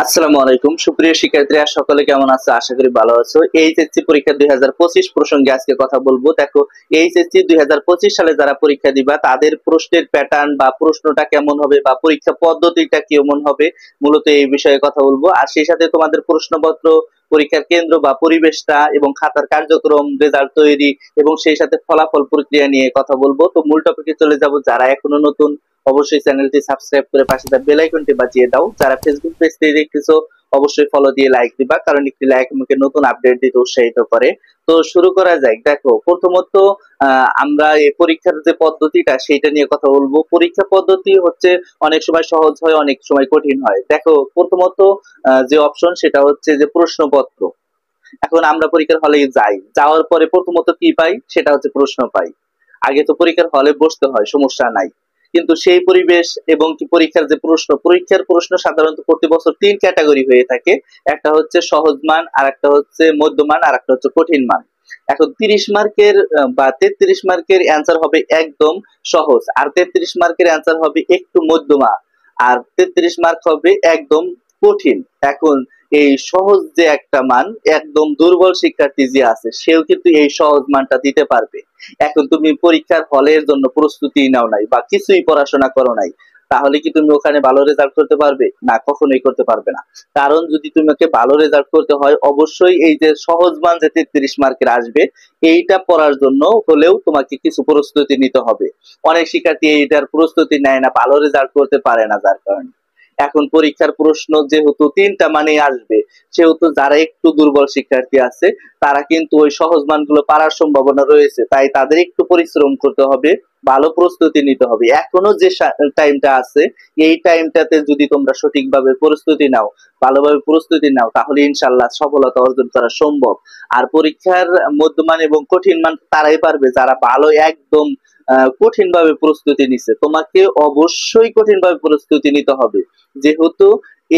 আসসালামু আলাইকুম সুপ্রিয় শিক্ষার্থীরা, সকলে কেমন আছো? আশা করি ভালো আছো। এইচএসসি পরীক্ষা 2025 প্রসঙ্গে আজকে কথা বলবো। দেখো, এইচএসসি 2025 সালে যারা পরীক্ষা দিবা তাদের প্রশ্নের প্যাটার্ন বা প্রশ্নটা কেমন হবে বা পরীক্ষা পদ্ধতিটা কেমন হবে, মূলত এই বিষয়ে কথা বলবো। আর সেই সাথে তোমাদের প্রশ্নপত্র, পরীক্ষার কেন্দ্র বা পরিবেশটা এবং খাতার কার্যক্রম, রেজাল্ট তৈরি এবং সেই সাথে ফলাফল প্রক্রিয়া নিয়ে কথা বলবো। তো মূল টপিকে চলে যাব। যারা এখনো নতুন, অবশ্যই চ্যানেলটি সাবস্ক্রাইব করে পাশে থাকা বেল আইকনটি বাজিয়ে দাও। যারা ফেসবুক পেজ থেকে দেখতেছো, অবশ্যই ফলো দিয়ে লাইক দিবা, কারণ একটি লাইক আমাকে নতুন আপডেট দিতে উৎসাহিত করে। তো শুরু করা যাক। দেখো, প্রথমত আমরা এই পরীক্ষার যে পদ্ধতিটা সেটা নিয়ে কথা বলবো। পরীক্ষা পদ্ধতি হচ্ছে অনেক সময় সহজ হয়, অনেক সময় কঠিন হয়। দেখো, প্রথমত যে অপশন সেটা হচ্ছে যে প্রশ্নপত্র। এখন আমরা পরীক্ষার হলে যাই, যাওয়ার পরে প্রথমত কি পাই সেটা হচ্ছে প্রশ্ন পাই। আগে তো পরীক্ষার হলে বসতে হয়, সমস্যা নাই, কিন্তু সেই পরিবেশ এবং কি পরীক্ষার যে প্রশ্ন, পরীক্ষার প্রশ্ন সাধারণত প্রতি বছর তিন ক্যাটাগরি হয়ে থাকে। একটা হচ্ছে সহজ মান, আর একটা হচ্ছে মধ্যমান, আর একটা হচ্ছে কঠিন মান। এখন 30 মার্কের বা 33 মার্কের অ্যান্সার হবে একদম সহজ, আর 33 মার্কের অ্যান্সার হবে একটু মধ্যমা, আর 33 মার্ক হবে একদম কঠিন। এখন এই সহজ যে একটা মান, একদম দুর্বল শিক্ষার্থী যে আছে সেও কিন্তু এই সহজ মানটা দিতে পারবে। এখন তুমি পরীক্ষার হলের জন্য প্রস্তুতি নাও নাই বা কিছুই পড়াশোনা করো নাই, তাহলে কি তুমি ওখানে ভালো রেজাল্ট করতে পারবে? না, কখনোই করতে পারবে না। কারণ যদি তোমাকে ভালো রেজাল্ট করতে হয়, অবশ্যই এই যে সহজ মান যে 33 মার্কের আসবে, এইটা পড়ার জন্য হলেও তোমাকে কিছু প্রস্তুতি নিতে হবে। অনেক শিক্ষার্থী এইটার প্রস্তুতি নেয় না, ভালো রেজাল্ট করতে পারে না, যার কারণে এখন পরীক্ষার প্রশ্ন যেহেতু তিনটা মানে আসবে, সেহেতু যারা একটু দুর্বল শিক্ষার্থী আছে তারা কিন্তু ওই সহজ মানগুলো পারার সম্ভাবনা রয়েছে। তাই তাদের একটু পরিশ্রম করতে হবে, ভালো প্রস্তুতি নিতে হবে। এখনো যে টাইমটা আছে, এই টাইমটাতে যদি তোমরা সঠিকভাবে প্রস্তুতি নাও, ভালোভাবে প্রস্তুতি নাও, তাহলে ইনশাল্লাহ সফলতা অর্জন করা সম্ভব। আর পরীক্ষার মধ্যমান এবং কঠিন মান তারাই পারবে যারা ভালো একদম কঠিন ভাবে প্রস্তুতি নিছে। তোমাকে অবশ্যই কঠিন ভাবে প্রস্তুতি নিতে হবে, যেহেতু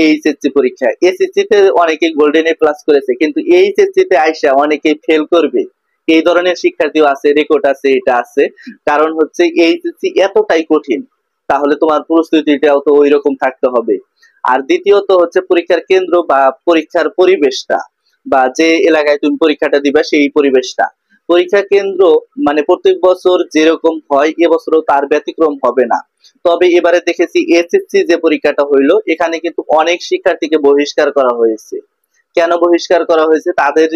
এইচএসসি পরীক্ষা। এসএসসি তে অনেকে গোল্ডেন এ প্লাস করেছে, কিন্তু এইচএসসি তে আইসা অনেকেই ফেল করবে। এই ধরনের শিক্ষার্থীও আছে, রেকর্ড আছে, এটা আছে। কারণ হচ্ছে এইচএসসি এতটাই কঠিন, তাহলে তোমার প্রস্তুতিটাও তো ওই রকম থাকতে হবে। আর দ্বিতীয়ত হচ্ছে পরীক্ষার কেন্দ্র বা পরীক্ষার পরিবেশটা, বা যে এলাকায় তুমি পরীক্ষাটা দিবা সেই পরিবেশটা। পরীক্ষা কেন্দ্র মানে প্রত্যেক বছর যেরকম হয় এবছরও তার ব্যতিক্রম হবে না। তবে এবারে দেখেছি এসএসসি যে পরীক্ষাটা হইলো, এখানে কিন্তু অনেক শিক্ষার্থীকে বহিষ্কার করা হয়েছে। কেন বহিষ্কার করা হয়েছে? তাদের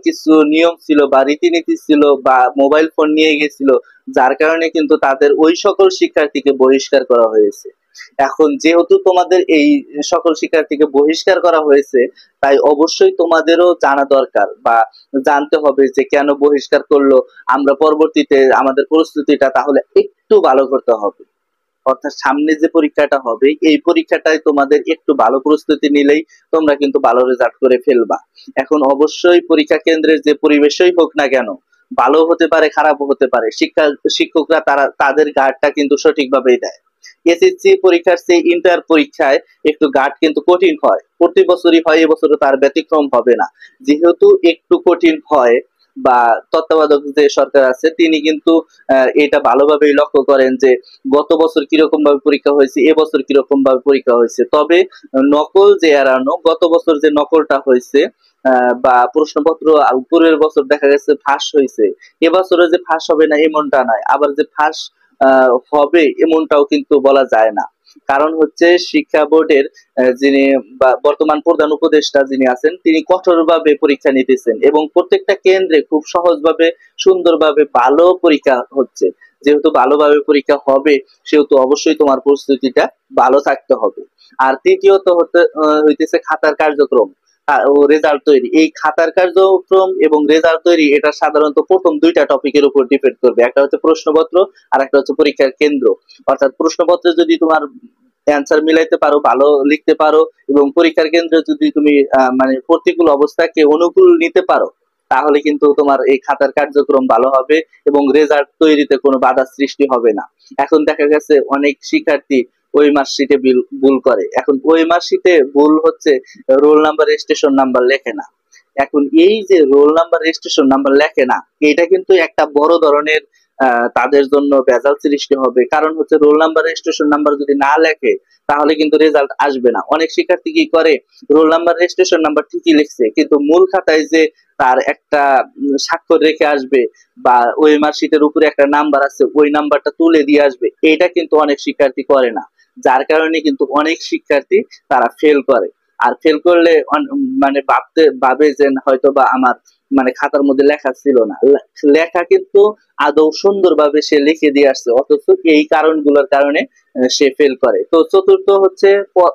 কিছু নিয়ম ছিল বা রীতিনীতি ছিল, বা মোবাইল ফোন নিয়ে গেছিল, যার কারণে কিন্তু তাদের ওই সকল শিক্ষার্থীকে বহিষ্কার করা হয়েছে। এখন যেহেতু তোমাদের এই সকল শিক্ষার্থীকে বহিষ্কার করা হয়েছে, তাই অবশ্যই তোমাদেরও জানা দরকার বা জানতে হবে যে কেন বহিষ্কার করলো। আমরা পরবর্তীতে আমাদের প্রস্তুতিটা তাহলে একটু ভালো করতে হবে। অর্থাৎ সামনে যে পরীক্ষাটা হবে, এই পরীক্ষাটায় তোমাদের একটু ভালো প্রস্তুতি নিলেই তোমরা কিন্তু ভালো রেজাল্ট করে ফেলবা। এখন অবশ্যই পরীক্ষা কেন্দ্রের যে পরিবেশই হোক না কেন, ভালো হতে পারে, খারাপও হতে পারে, শিক্ষকরা তারা তাদের গার্ডটা কিন্তু সঠিকভাবেই দেয়। এসএসসি পরীক্ষার চেয়ে ইন্টার পরীক্ষায় একটু গার্ড কিন্তু কঠিন হয়, প্রতি বছরই হয়, এবছরও তার ব্যতিক্রম হবে না। যেহেতু একটু কঠিন হয়, বা তত্ত্বাবধায়ক যে সরকার আছে তিনি কিন্তু এটা ভালোভাবেই লক্ষ্য করেন যে গত বছর কিরকম ভাবে পরীক্ষা হয়েছে, এবছর কিরকম ভাবে পরীক্ষা হয়েছে। তবে নকল যে এড়ানো, গত বছর যে নকলটা হয়েছে বা প্রশ্নপত্র পূর্বের বছর দেখা গেছে ফাঁস হয়েছে, এবছরে যে ফাঁস হবে না এমনটা নয়, আবার যে ফাঁস হবে এমনটাও কিন্তু বলা যায় না। কারণ হচ্ছে শিক্ষা বোর্ডের যিনি বা বর্তমান প্রধান উপদেষ্টা যিনি আছেন, তিনি কঠোরভাবে পরীক্ষা নিতেছেন এবং প্রত্যেকটা কেন্দ্রে খুব সহজভাবে, সুন্দরভাবে ভালো পরীক্ষা হচ্ছে। যেহেতু ভালোভাবে পরীক্ষা হবে, সেহেতু অবশ্যই তোমার প্রস্তুতিটা ভালো থাকতে হবে। আর তৃতীয়ত হইতেছে খাতার কার্যক্রম ও রেজাল্ট তৈরি। এই খাতার কার্যক্রম এবং রেজাল্ট তৈরি, এটা সাধারণত প্রথম দুইটা টপিকের উপর ডিপেন্ড করবে। একটা হচ্ছে প্রশ্নপত্র, আর একটা হচ্ছে পরীক্ষার কেন্দ্র। অর্থাৎ প্রশ্নপত্রে যদি তোমার অ্যান্সার মিলাইতে পারো, ভালো লিখতে পারো, এবং পরীক্ষার কেন্দ্রে যদি তুমি মানে প্রতিকূল অবস্থাকে অনুকূল নিতে পারো, তাহলে কিন্তু তোমার এই খাতার কার্যক্রম ভালো হবে এবং রেজাল্ট তৈরিতে কোনো বাধা সৃষ্টি হবে না। এখন দেখা গেছে অনেক শিক্ষার্থী ওই মার্কশিটে ভুল করে। এখন ওই মার্কশিটে ভুল হচ্ছে রোল নাম্বার, রেজিস্ট্রেশন নাম্বার লেখে না। এখন এই যে রোল নাম্বার, রেজিস্ট্রেশন নাম্বার লেখে না, এটা কিন্তু একটা বড় ধরনের তাদের জন্য ভেজাল সৃষ্টি হবে। কারণ হচ্ছে রোল নাম্বার রেজিস্ট্রেশন নাম্বার যদি না লেখে তাহলে কিন্তু রেজাল্ট আসবে না। অনেক শিক্ষার্থী কি করে, রোল নাম্বার রেজিস্ট্রেশন নাম্বার ঠিকই লিখছে কিন্তু মূল খাতায় যে তার একটা স্বাক্ষর রেখে আসবে বা ওই মার্কশিটের উপরে একটা নাম্বার আছে ওই নাম্বারটা তুলে দিয়ে আসবে, এটা কিন্তু অনেক শিক্ষার্থী করে না। যার কারণে কিন্তু অনেক শিক্ষার্থী তারা ফেল করে। আর ফেল করলে মানে ভাবে যে হয়তো বা আমার মানে খাতার মধ্যে লেখা ছিল না, লেখা কিন্তু আদৌ সুন্দরভাবে সে লিখে দিয়ে আসছে, অথচ এই কারণগুলোর কারণে সে ফেল করে। তো চতুর্থ হচ্ছে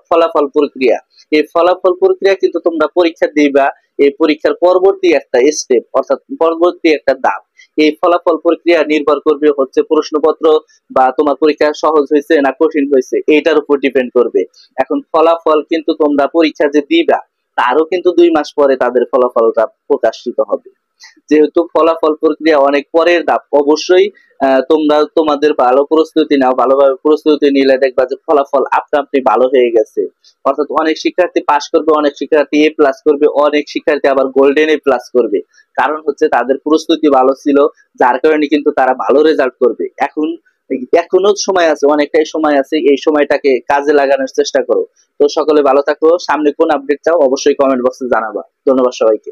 ফলাফল প্রক্রিয়া। এই ফলাফল প্রক্রিয়া কিন্তু তোমরা পরীক্ষা দিবা, এই পরীক্ষার পরবর্তী একটা স্টেপ অর্থাৎ পরবর্তী একটা ধাপ। এই ফলাফল প্রক্রিয়া নির্ভর করবে হচ্ছে প্রশ্নপত্র বা তোমার পরীক্ষা সহজ হয়েছে না কঠিন হয়েছে এইটার উপর ডিপেন্ড করবে। এখন ফলাফল কিন্তু তোমরা পরীক্ষা যে দিবা তারও কিন্তু 2 মাস পরে তাদের ফলাফলটা প্রকাশিত হবে। যেহেতু ফলাফল প্রক্রিয়া অনেক পরের ধাপ, অবশ্যই তোমরা তোমাদের ভালো প্রস্তুতি নাও, ভালোভাবে প্রস্তুতি নিলে দেখবা যে ফলাফল আপনা আপনি ভালো হয়ে গেছে। অর্থাৎ অনেক শিক্ষার্থী পাস করবে, অনেক শিক্ষার্থী এ প্লাস করবে, অনেক শিক্ষার্থী আবার গোল্ডেন এ প্লাস করবে। কারণ হচ্ছে তাদের প্রস্তুতি ভালো ছিল, যার কারণে কিন্তু তারা ভালো রেজাল্ট করবে। এখনো সময় আছে, অনেকটাই সময় আছে, এই সময়টাকে কাজে লাগানোর চেষ্টা করো। তো সকলে ভালো থাকো। সামনে কোন আপডেট চাও অবশ্যই কমেন্ট বক্সে জানাবা। ধন্যবাদ সবাইকে।